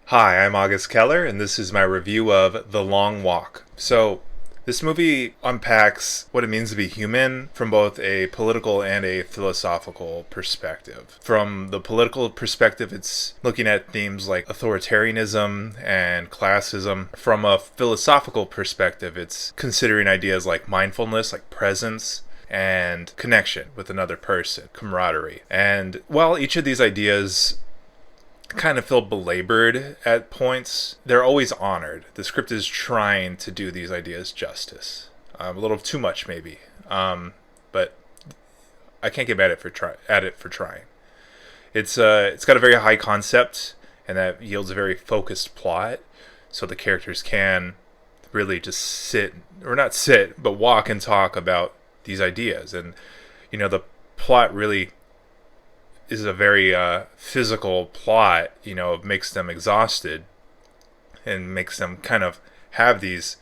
Hi, I'm August Keller, and this is my review of The Long Walk. This movie unpacks what it means to be human from both a political and a philosophical perspective. From the political perspective, it's looking at themes like authoritarianism and classism. From a philosophical perspective, it's considering ideas like mindfulness, like presence, and connection with another person, camaraderie. And while each of these ideas kind of feel belabored at points, they're always honored. The script is trying to do these ideas justice. A little too much, maybe. But I can't get mad at it for trying. It's got a very high concept, and that yields a very focused plot, so the characters can really just but walk and talk about these ideas. And, the plot really is a very physical plot. It makes them exhausted and makes them kind of have these,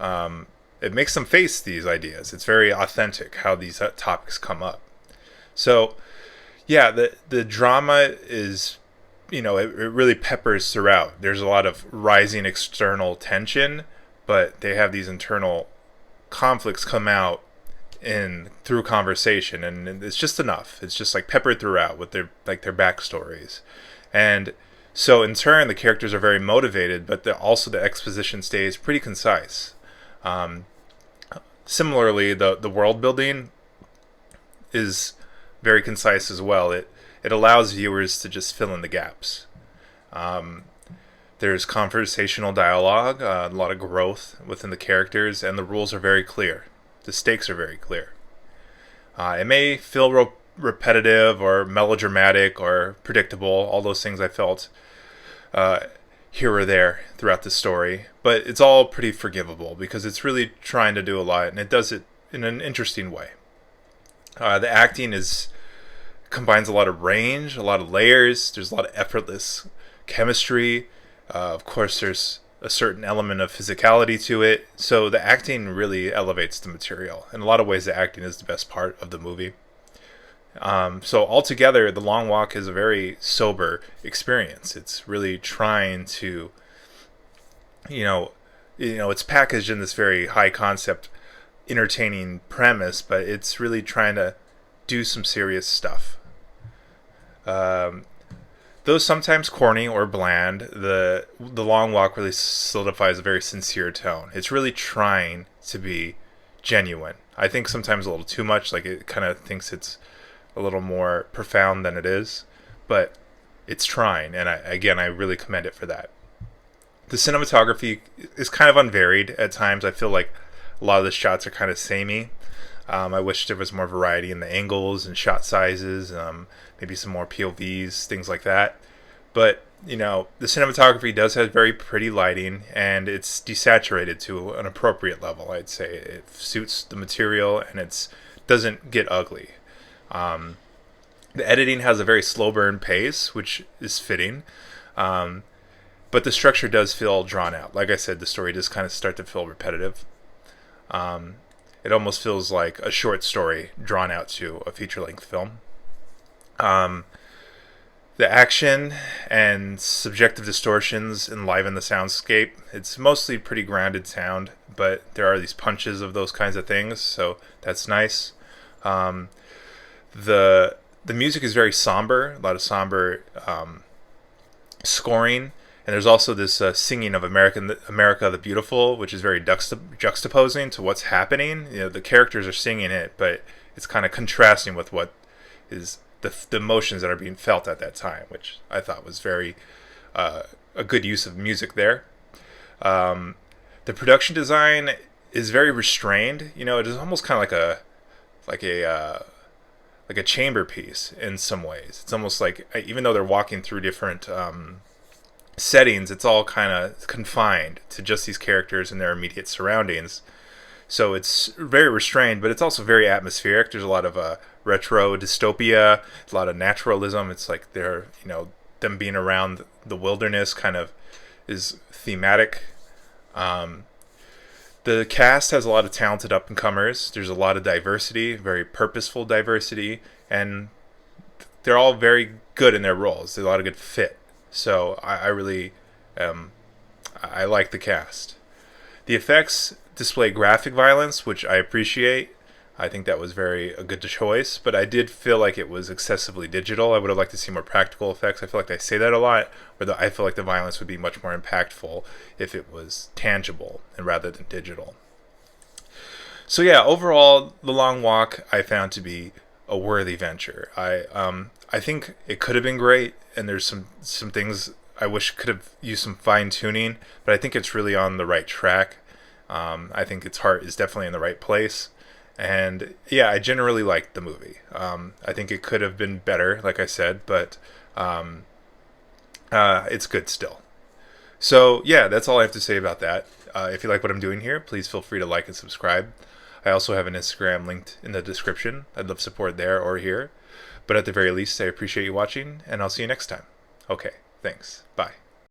it makes them face these ideas. It's very authentic how these topics come up. So, yeah, the drama is, it really peppers throughout. There's a lot of rising external tension, but they have these internal conflicts come out in through conversation, and it's just enough. It's just like peppered throughout with their backstories. And so in turn the characters are very motivated, but also the exposition stays pretty concise. Similarly, the world building is very concise as well. It allows viewers to just fill in the gaps. There's conversational dialogue, a lot of growth within the characters, and the rules are very clear. The stakes are very clear. It may feel repetitive or melodramatic or predictable, all those things I felt here or there throughout the story, but it's all pretty forgivable because it's really trying to do a lot, and it does it in an interesting way. The acting combines a lot of range, a lot of layers. There's a lot of effortless chemistry. Of course, there's a certain element of physicality to it. So the acting really elevates the material. In a lot of ways, the acting is the best part of the movie. So altogether, The Long Walk is a very sober experience. It's really trying to, it's packaged in this very high concept, entertaining premise, but it's really trying to do some serious stuff. Though sometimes corny or bland, the Long Walk really solidifies a very sincere tone. It's really trying to be genuine. I think sometimes a little too much, like it kind of thinks it's a little more profound than it is, but it's trying, and I really commend it for that. The cinematography is kind of unvaried at times. I feel like a lot of the shots are kind of samey. I wish there was more variety in the angles and shot sizes, maybe some more POVs, things like that. But, the cinematography does have very pretty lighting, and it's desaturated to an appropriate level, I'd say. It suits the material, and it doesn't get ugly. The editing has a very slow burn pace, which is fitting. But the structure does feel drawn out. Like I said, the story does kind of start to feel repetitive. It almost feels like a short story drawn out to a feature-length film. The action and subjective distortions enliven the soundscape. It's mostly pretty grounded sound, but there are these punches of those kinds of things, so that's nice. The music is very somber, a lot of somber scoring. And there's also this singing of America the Beautiful, which is very juxtaposing to what's happening. The characters are singing it, but it's kind of contrasting with what is the emotions that are being felt at that time, which I thought was very a good use of music there. The production design is very restrained. It is almost kind of like a chamber piece in some ways. It's almost like, even though they're walking through different settings, it's all kind of confined to just these characters and their immediate surroundings. So it's very restrained, but it's also very atmospheric. There's a lot of retro dystopia, a lot of naturalism. It's like them being around the wilderness kind of is thematic. The cast has a lot of talented up-and-comers. There's a lot of diversity, very purposeful diversity, and they're all very good in their roles. There's a lot of good fit. So I really I like the cast. The effects display graphic violence, which I appreciate. I think that was a good choice, but I did feel like it was excessively digital. I would have liked to see more practical effects. I feel like I say that a lot, where I feel like the violence would be much more impactful if it was tangible and rather than digital. So yeah, overall, The Long Walk I found to be a worthy venture. I think it could have been great, and there's some things I wish could have used some fine tuning, but I think it's really on the right track. I think its heart is definitely in the right place. And yeah, I generally liked the movie. I think it could have been better, like I said, but it's good still. So yeah, that's all I have to say about that. If you like what I'm doing here, please feel free to like and subscribe. I also have an Instagram linked in the description. I'd love support there or here. But at the very least, I appreciate you watching, and I'll see you next time. Okay, thanks. Bye.